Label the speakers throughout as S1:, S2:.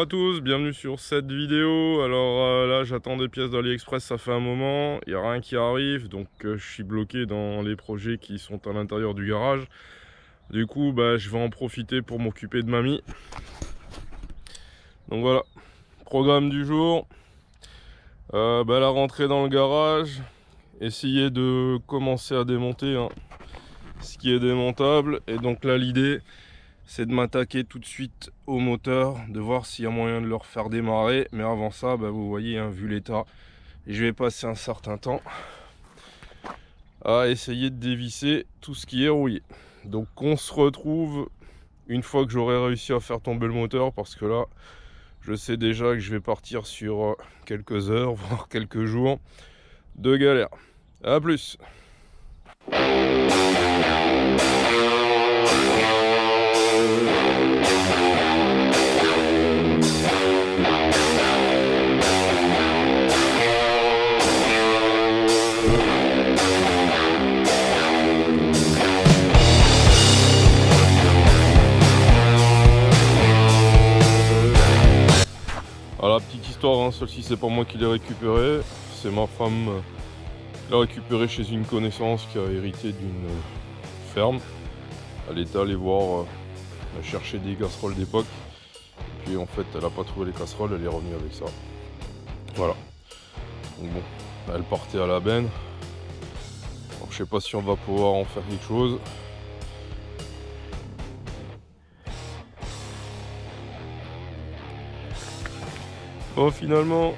S1: à tous, bienvenue sur cette vidéo. Alors là j'attends des pièces d'AliExpress, ça fait un moment, il n'y a rien qui arrive, donc je suis bloqué dans les projets qui sont à l'intérieur du garage. Du coup je vais en profiter pour m'occuper de mamie. Donc voilà, programme du jour, la rentrée dans le garage, essayer de commencer à démonter ce qui est démontable. Et donc là l'idée c'est de m'attaquer tout de suite au moteur, de voir s'il y a moyen de le refaire démarrer. Mais avant ça, vous voyez, vu l'état, je vais passer un certain temps à essayer de dévisser tout ce qui est rouillé. Donc on se retrouve une fois que j'aurai réussi à faire tomber le moteur, parce que là, je sais déjà que je vais partir sur quelques heures, voire quelques jours de galère. A plus. Alors, petite histoire, celle-ci c'est pas moi qui l'ai récupérée, c'est ma femme qui l'a récupérée chez une connaissance qui a hérité d'une ferme. Elle était allée voir, chercher des casseroles d'époque, puis en fait elle a pas trouvé les casseroles, elle est revenue avec ça. Voilà. Donc bon, elle partait à la benne. Alors, je sais pas si on va pouvoir en faire quelque chose. Bon, finalement,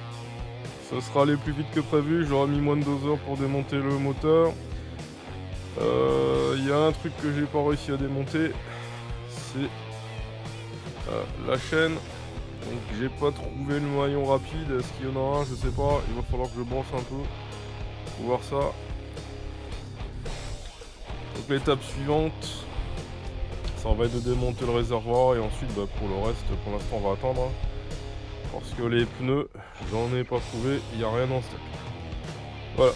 S1: ça sera allé plus vite que prévu. J'aurais mis moins de 2 heures pour démonter le moteur. Il y a un truc que j'ai pas réussi à démonter, c'est la chaîne. Donc j'ai pas trouvé le maillon rapide. Est-ce qu'il y en a un? Je sais pas. Il va falloir que je brosse un peu pour voir ça. Donc l'étape suivante, ça va être de démonter le réservoir, et ensuite pour le reste, pour l'instant on va attendre. Parce que les pneus, j'en ai pas trouvé, il n'y a rien en stock. Voilà.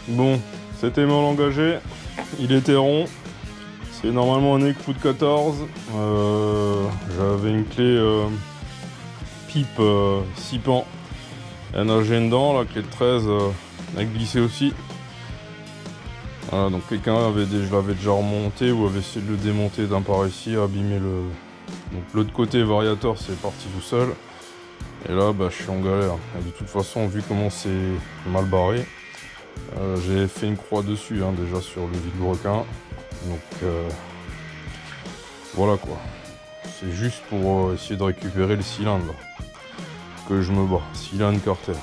S1: Bon, c'était mal engagé, il était rond, c'est normalement un Eckfoot 14, j'avais une clé pipe 6 pans, elle nageait dedans, la clé de 13 a glissé aussi. Voilà, donc quelqu'un l'avait déjà remonté ou avait essayé de le démonter d'un par ici, abîmer le... Donc l'autre côté variateur c'est parti tout seul, et là je suis en galère. Et de toute façon, vu comment c'est mal barré, j'ai fait une croix dessus déjà sur le vilebrequin. Donc voilà quoi. C'est juste pour essayer de récupérer le cylindre là, que je me bats. Cylindre Carter.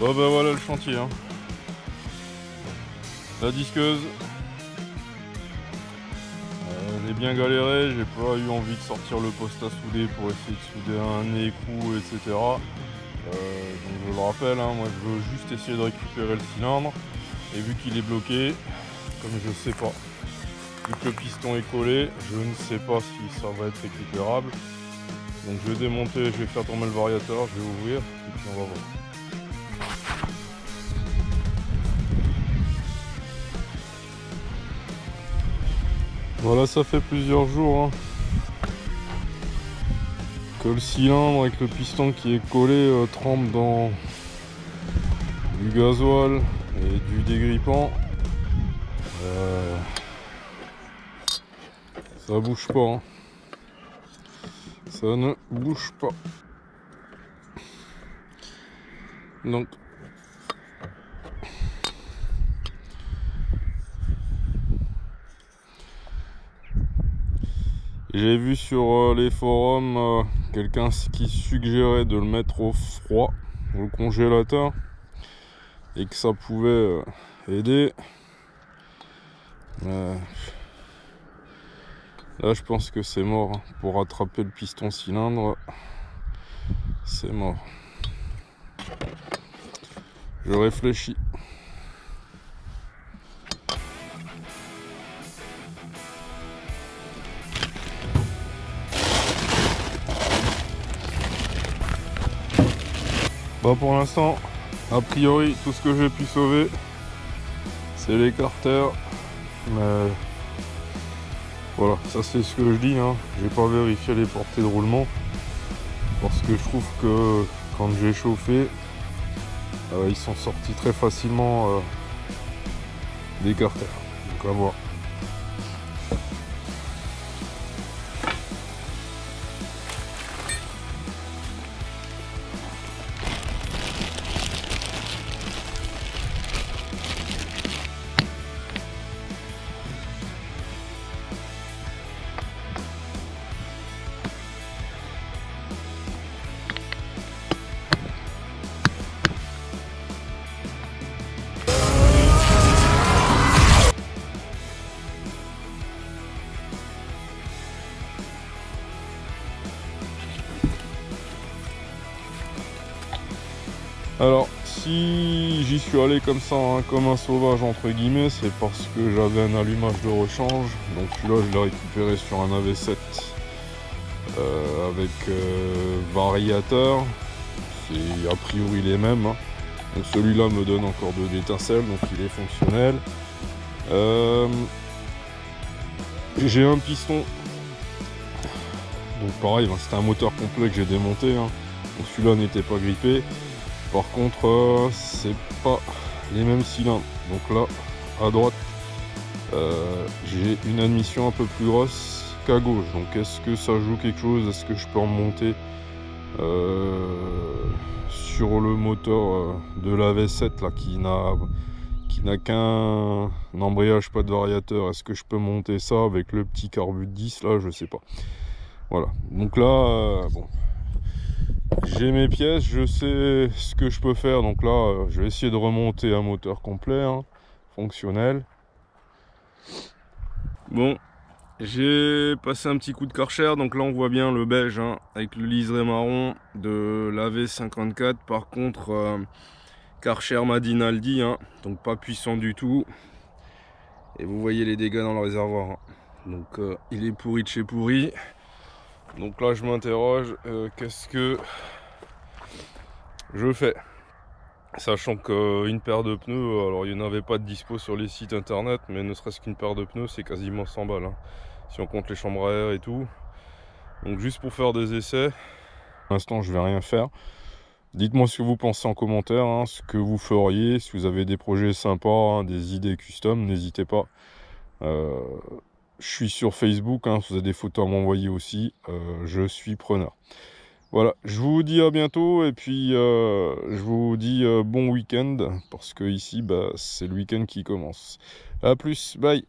S1: Bon voilà le chantier. La disqueuse. j'ai bien galéré, j'ai pas eu envie de sortir le poste à souder pour essayer de souder un écrou, etc. Donc je le rappelle, hein, moi je veux juste essayer de récupérer le cylindre. Et vu qu'il est bloqué, comme je sais pas, vu que le piston est collé, je ne sais pas si ça va être récupérable. Donc je vais démonter, je vais faire tomber le variateur, je vais ouvrir et puis on va voir. Voilà, ça fait plusieurs jours hein, que le cylindre avec le piston qui est collé trempe dans du gasoil et du dégrippant. Ça bouge pas. Hein. Ça ne bouge pas. Donc j'ai vu sur les forums quelqu'un qui suggérait de le mettre au froid, au congélateur, et que ça pouvait aider. Là je pense que c'est mort. Hein. Pour attraper le piston cylindre, c'est mort. Je réfléchis. Bah pour l'instant, a priori, tout ce que j'ai pu sauver, c'est l'écarteur. Mais voilà, ça c'est ce que je dis. Hein. J'ai pas vérifié les portées de roulement parce que je trouve que quand j'ai chauffé, ils sont sortis très facilement d'écarteur. Donc à voir. Alors, si j'y suis allé comme ça, hein, comme un sauvage entre guillemets, c'est parce que j'avais un allumage de rechange. Donc celui-là, je l'ai récupéré sur un AV7 avec variateur. C'est a priori les mêmes. Hein. Donc celui-là me donne encore de l'étincelle, donc il est fonctionnel. J'ai un piston. Donc pareil, ben, c'était un moteur complet que j'ai démonté. Hein. Donc celui-là n'était pas grippé. Par contre, c'est pas les mêmes cylindres. Donc là, à droite, j'ai une admission un peu plus grosse qu'à gauche. Donc est-ce que ça joue quelque chose? Est-ce que je peux remonter sur le moteur de la V7 là, qui n'a qu'un embrayage, pas de variateur? Est-ce que je peux monter ça avec le petit carbu de 10 là? Je sais pas. Voilà. Donc là, bon. J'ai mes pièces, je sais ce que je peux faire, donc là je vais essayer de remonter un moteur complet, hein, fonctionnel. Bon, j'ai passé un petit coup de Karcher, donc là on voit bien le beige hein, avec le liseré marron de la V54. Par contre, Karcher Madinaldi, hein, donc pas puissant du tout. Et vous voyez les dégâts dans le réservoir. Hein. Donc il est pourri de chez pourri. Donc là je m'interroge, qu'est-ce que je fais? Sachant qu'une paire de pneus, alors il n'y en avait pas de dispo sur les sites internet, mais ne serait-ce qu'une paire de pneus c'est quasiment 100 balles. Hein, si on compte les chambres à air et tout. Donc juste pour faire des essais, pour l'instant je vais rien faire. Dites-moi ce que vous pensez en commentaire, hein, ce que vous feriez, si vous avez des projets sympas, hein, des idées custom, n'hésitez pas. Je suis sur Facebook, hein, si vous avez des photos à m'envoyer aussi, je suis preneur. Voilà, je vous dis à bientôt et puis je vous dis bon week-end parce que ici bah, c'est le week-end qui commence. A plus, bye.